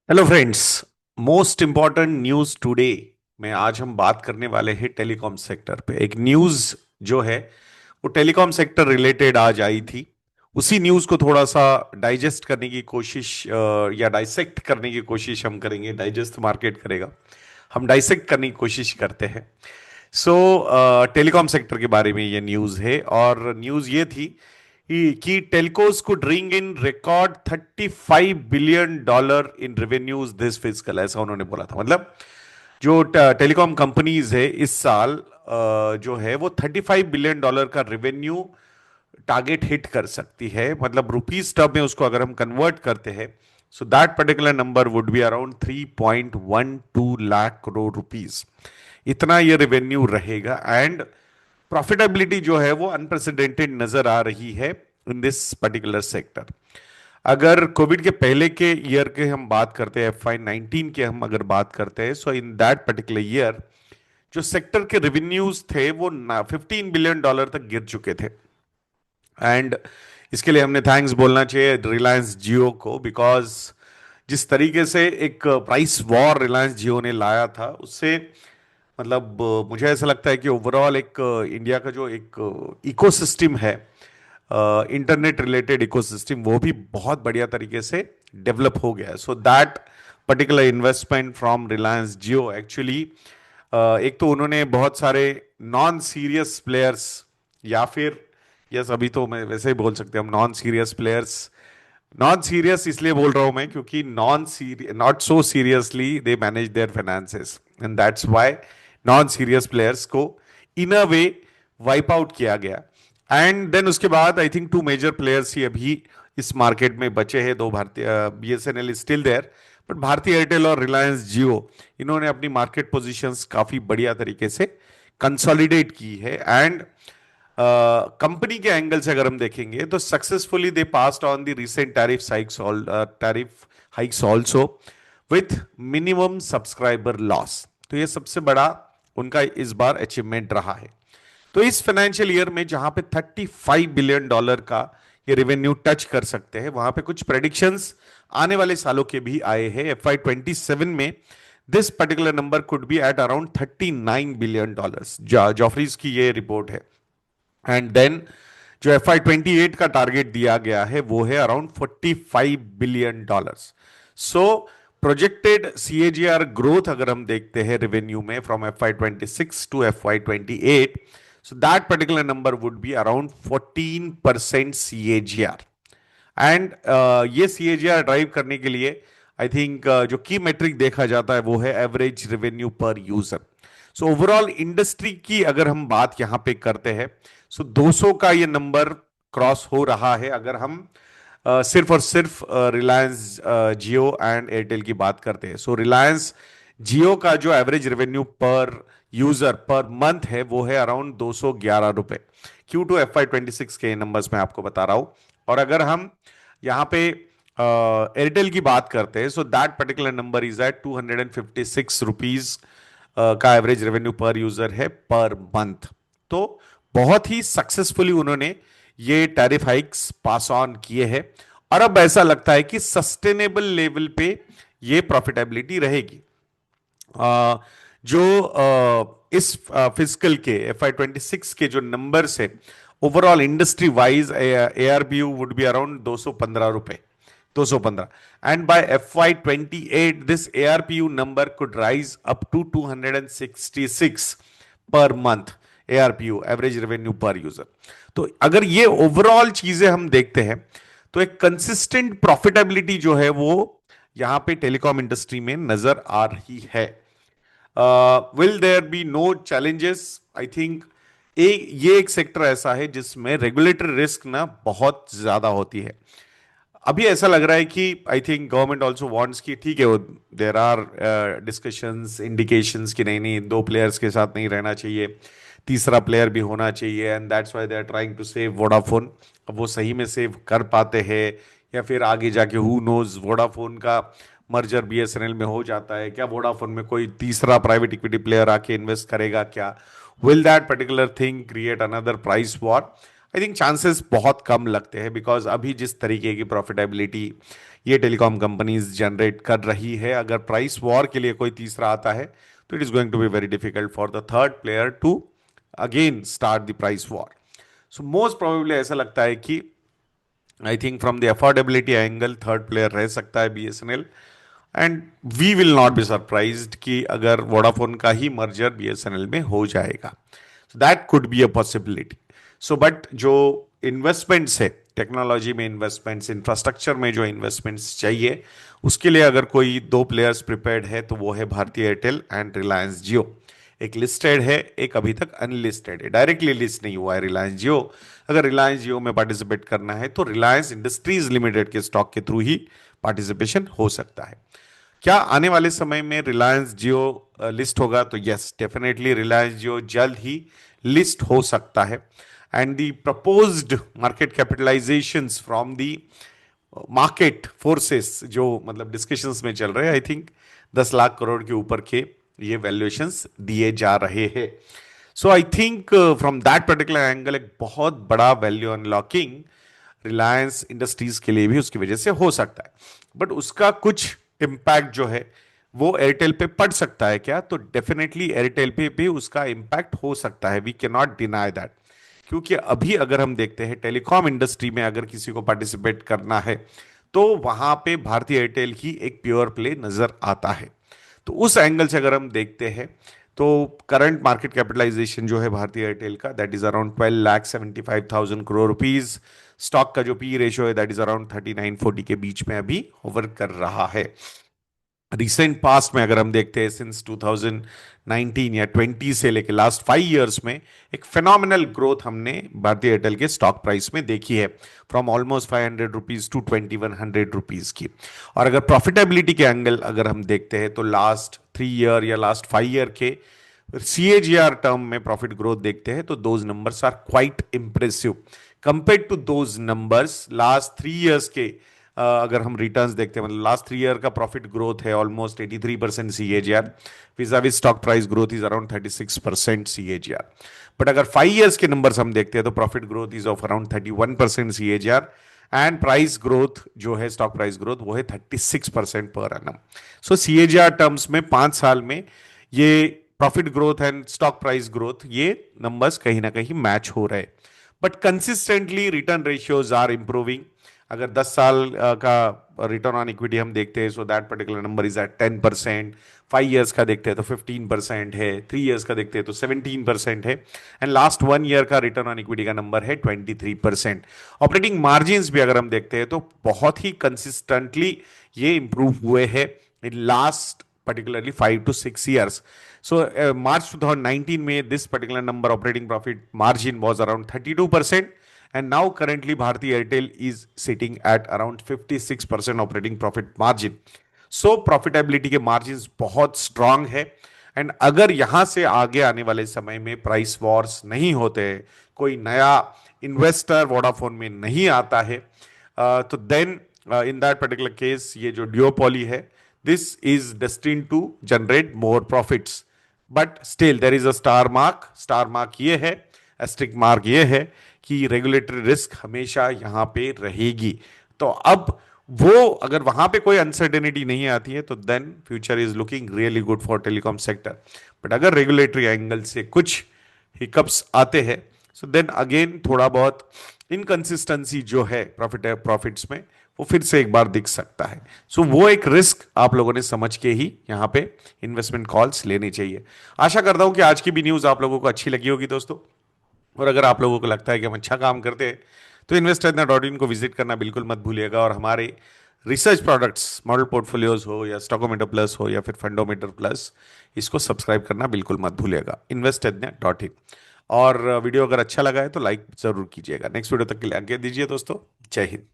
Hello friends. Most important news today में आज हम बात करने वाले हैं टेलीकॉम सेक्टर पे। एक न्यूज जो है वो टेलीकॉम सेक्टर रिलेटेड आज आई थी। उसी न्यूज को थोड़ा सा डाइजेस्ट करने की कोशिश या डाइसेक्ट करने की कोशिश हम करेंगे। डाइजेस्ट मार्केट करेगा, हम डाइसेक्ट करने की कोशिश करते हैं। सो टेलीकॉम सेक्टर के बारे में ये न्यूज है, और न्यूज ये थी कि telcos could ring in record $35 billion in revenues this physical, ऐसा उन्होंने बोला था। मतलब जो टेलीकॉम कंपनीज है इस साल जो है वो $35 बिलियन का रेवेन्यू टारगेट हिट कर सकती है। मतलब रुपीस टर्म में उसको अगर हम कन्वर्ट करते हैं, so that particular number would be around 3.12 lakh crore rupees. इतना ये रेवेन्यू रहेगा, एंड प्रॉफिटेबिलिटी जो है वो अनप्रेसिडेंटेड नजर आ रही है इन दिस पर्टिकुलर सेक्टर। अगर कोविड के पहले के ईयर के हम बात करते हैं, FY19 के हम अगर बात करते हैं, सो इन दैट पर्टिकुलर ईयर जो सेक्टर के रेवेन्यूज थे वो $15 बिलियन तक गिर चुके थे। एंड इसके लिए हमने थैंक्स बोलना चाहिए रिलायंस जियो को, बिकॉज जिस तरीके से एक प्राइस वॉर रिलायंस जियो ने लाया था, उससे मतलब मुझे ऐसा लगता है कि ओवरऑल एक इंडिया का जो एक इकोसिस्टम है, इंटरनेट रिलेटेड इकोसिस्टम, वो भी बहुत बढ़िया तरीके से डेवलप हो गया है। सो that particular investment from Reliance Jio actually, एक तो उन्होंने बहुत सारे नॉन सीरियस प्लेयर्स, या फिर यस अभी तो मैं वैसे ही बोल सकते हैं हम non serious players. Non serious इसलिए बोल रहा हूं मैं क्योंकि not so seriously they manage there finances, and that's why non serious players को इन अ वे वाइप आउट किया गया। एंड देन उसके बाद I think two major players ही अभी इस मार्केट में बचे हैं। दो Bharti, BSNL is still there, but Bharti Airtel और रिलायंस जियो, इन्होंने अपनी मार्केट पोजीशंस काफी बढ़िया तरीके से कंसोलिडेट की है। एंड कंपनी के एंगल से अगर हम देखेंगे तो successfully they passed on the recent tariff hikes also with minimum subscriber loss. तो ये सबसे बड़ा उनका इस बार अचीवमेंट रहा है। तो इस फाइनेंशियल ईयर में जहां पे $35 बिलियन का ये रेवेन्यू टच कर सकते हैं, वहां पे कुछ प्रेडिक्शंस आने वाले सालों के भी आए हैं। FY27 में this particular number could be at around $39 billion. Jefferies की ये रिपोर्ट है। एंड देन जो FY28 का टारगेट दिया गया है वो है around $45 billion. So projected CAGR growth अगर हम देखते हैं रेवेन्यू में from FY26 to FY28, so that particular number would be around 14% CAGR। And ये CAGR ड्राइव करने के लिए आई थिंक जो की मेट्रिक देखा जाता है वो है average revenue per user. So overall industry की अगर हम बात यहां पे करते हैं, सो 200 का ये नंबर क्रॉस हो रहा है अगर हम सिर्फ और सिर्फ रिलायंस जियो एंड एयरटेल की बात करते हैं। सो रिलायंस जियो का जो average revenue per user per month है वो है अराउंड ₹211। Q2 FY26 के नंबर्स मैं आपको बता रहा हूं। और अगर हम यहाँ पे एयरटेल की बात करते हैं, so that particular number is at ₹256 का एवरेज रेवेन्यू पर यूजर है पर मंथ। तो बहुत ही सक्सेसफुली उन्होंने ये टैरिफ हाइक्स पास ऑन किए हैं, और अब ऐसा लगता है कि सस्टेनेबल लेवल पे ये प्रॉफिटेबिलिटी रहेगी। जो इस फिजिकल के FY26 के जो नंबर्स है overall industry wise, ARPU would be around ₹215, 215। And by FY28 this ARPU number could rise up to 266 per month, ARPU average revenue per user. तो अगर ये ओवरऑल चीजें हम देखते हैं तो एक कंसिस्टेंट प्रॉफिटेबिलिटी जो है वो यहां पे टेलीकॉम इंडस्ट्री में नजर आ रही है। Will there be no challenges? I think ये एक सेक्टर ऐसा है जिसमें रेगुलेटरी रिस्क ना बहुत ज्यादा होती है। अभी ऐसा लग रहा है कि I think government also wants कि ठीक है, वो देर आर डिस्कशंस, इंडिकेशंस कि नहीं नहीं, दो प्लेयर्स के साथ नहीं रहना चाहिए, तीसरा प्लेयर भी होना चाहिए, and that's why they are trying to save Vodafone. अब वो सही में सेव कर पाते हैं या फिर आगे जाके हु नोज, वोडाफोन का मर्जर BSNL में हो जाता है क्या, वोडाफोन में कोई तीसरा प्राइवेट इक्विटी प्लेयर आके इन्वेस्ट करेगा क्या, will that particular thing create another price war? I think chances बहुत कम लगते हैं, बिकॉज अभी जिस तरीके की प्रॉफिटेबिलिटी ये टेलीकॉम कंपनीज जनरेट कर रही है, अगर प्राइस वॉर के लिए कोई तीसरा आता है तो it is going to be very difficult for the third player to again start the price war. So most probably ऐसा लगता है कि I think from the affordability angle third player रह सकता है BSNL, and we will not be surprised कि अगर Vodafone का ही मर्जर बीएसएनएल में हो जाएगा. So that could be a possibility. So but जो इन्वेस्टमेंट्स है, टेक्नोलॉजी में इन्वेस्टमेंट्स, इंफ्रास्ट्रक्चर में जो इन्वेस्टमेंट्स चाहिए, उसके लिए अगर कोई दो प्लेयर्स प्रिपेयर्ड है तो वो है भारती एयरटेल एंड रिलायंस जियो. एक लिस्टेड है, एक अभी तक अनलिस्टेड है, डायरेक्टली लिस्ट नहीं हुआ है रिलायंस जियो. अगर रिलायंस जियो में पार्टिसिपेट करना है तो रिलायंस इंडस्ट्रीज लिमिटेड के स्टॉक के थ्रू ही पार्टिसिपेशन हो सकता है. क्या आने वाले समय में रिलायंस जियो लिस्ट होगा? तो यस, डेफिनेटली रिलायंस जियो जल्द ही लिस्ट हो सकता है. And the proposed market capitalisations from the market forces जो मतलब डिस्कशंस में चल रहे हैं, आई थिंक 10 लाख करोड़ के ऊपर के ये वैल्यूएशंस दिए जा रहे हैं. So I think from that particular angle एक बहुत बड़ा वैल्यू अनलॉकिंग रिलायंस इंडस्ट्रीज के लिए भी उसकी वजह से हो सकता है. बट उसका कुछ इम्पैक्ट जो है वो एयरटेल पे पड़ सकता है क्या? तो डेफिनेटली एयरटेल पे भी उसका इम्पैक्ट हो सकता है. We can not deny that, क्योंकि अभी अगर हम देखते हैं टेलीकॉम इंडस्ट्री में अगर किसी को पार्टिसिपेट करना है तो वहां पे भारतीय एयरटेल ही एक प्योर प्ले नजर आता है. तो उस एंगल से अगर हम देखते हैं तो करंट मार्केट कैपिटलाइजेशन जो है भारतीय एयरटेल का, that is around 12,75,000 crore rupees. Stock का जो पी रेशियो है दैट इज अराउंड 39-40 के बीच में अभी होवर कर रहा है. रिसेंट पास्ट में अगर हम देखते हैं सिंस 2019 या 20 से लेकर लास्ट 5 इयर्स में एक फिनोमिनल ग्रोथ हमने भारतीय एयरटेल के स्टॉक प्राइस में देखी है, from almost 500 rupees to 2100 rupees की. और अगर प्रॉफिटेबिलिटी के एंगल अगर हम देखते हैं तो लास्ट 3 ईयर या लास्ट 5 ईयर के सीएजीआर टर्म में प्रॉफिट ग्रोथ देखते हैं तो those numbers are quite impressive compared to those numbers last 3 years के. अगर हम रिटर्न्स देखते हैं, मतलब लास्ट 3 ईयर का प्रॉफिट ग्रोथ है almost 83% CAGR, vis-a-vis stock price growth is around 36% CAGR. But अगर 5 इयर्स के नंबर्स हम देखते हैं तो profit growth is of around 31% CAGR, and price growth जो है स्टॉक प्राइस ग्रोथ वो है 36% पर एनम. सो सीएजीआर टर्म्स में 5 साल में ये profit growth and stock price growth ये नंबर्स कहीं ना कहीं मैच हो रहे. But consistently return ratios are improving. अगर 10 साल का रिटर्न ऑन इक्विटी हम देखते हैं so that particular number is at 10%. 5 years का देखते हैं तो 15% है, 3 इयर्स का देखते हैं तो 17% है, एंड लास्ट 1 ईयर का रिटर्न ऑन इक्विटी का नंबर है 23%. ऑपरेटिंग मार्जिन्स भी अगर हम देखते हैं तो बहुत ही कंसिस्टेंटली ये इंप्रूव हुए हैं in last particularly 5 to 6 years. So March 2019 में this particular number operating profit margin was around 32%, and now currently Bharti Airtel is sitting at around 56% operating profit margin. So profitability के margins बहुत strong है, and अगर यहाँ से आगे आने वाले समय में price wars नहीं होते, कोई नया investor वोडाफोन में नहीं आता है, तो then in that particular case ये जो duopoly है this is destined to generate more profits. But still there is a star mark ये है, asterisk mark ये है कि रेगुलेटरी रिस्क हमेशा यहां पे रहेगी. तो अब वो अगर वहां पे कोई अनसर्टेनिटी नहीं आती है तो then future is looking really good for telecom sector. But अगर रेगुलेटरी एंगल से कुछ हिकअप्स आते हैं सो देन अगेन थोड़ा बहुत इनकंसिस्टेंसी जो है प्रॉफिट्स में वो फिर से एक बार दिख सकता है. सो वो एक रिस्क आप लोगों ने समझ के ही यहाँ पे इन्वेस्टमेंट कॉल्स लेने चाहिए. आशा करता हूं कि आज की भी न्यूज आप लोगों को अच्छी लगी होगी दोस्तों. और अगर आप लोगों को लगता है कि हम अच्छा काम करते हैं तो investor.in को विजिट करना बिल्कुल मत भूलिएगा. और हमारे रिसर्च प्रोडक्ट्स, मॉडल पोर्टफोलियोज हो या स्टॉकोमीटर प्लस हो या फिर फंडोमीटर प्लस, इसको सब्सक्राइब करना बिल्कुल मत भूलिएगा. investor.in. और वीडियो अगर अच्छा लगा है तो लाइक जरूर कीजिएगा. नेक्स्ट वीडियो तक के लिए आज्ञा दीजिए दोस्तों. जय हिंद.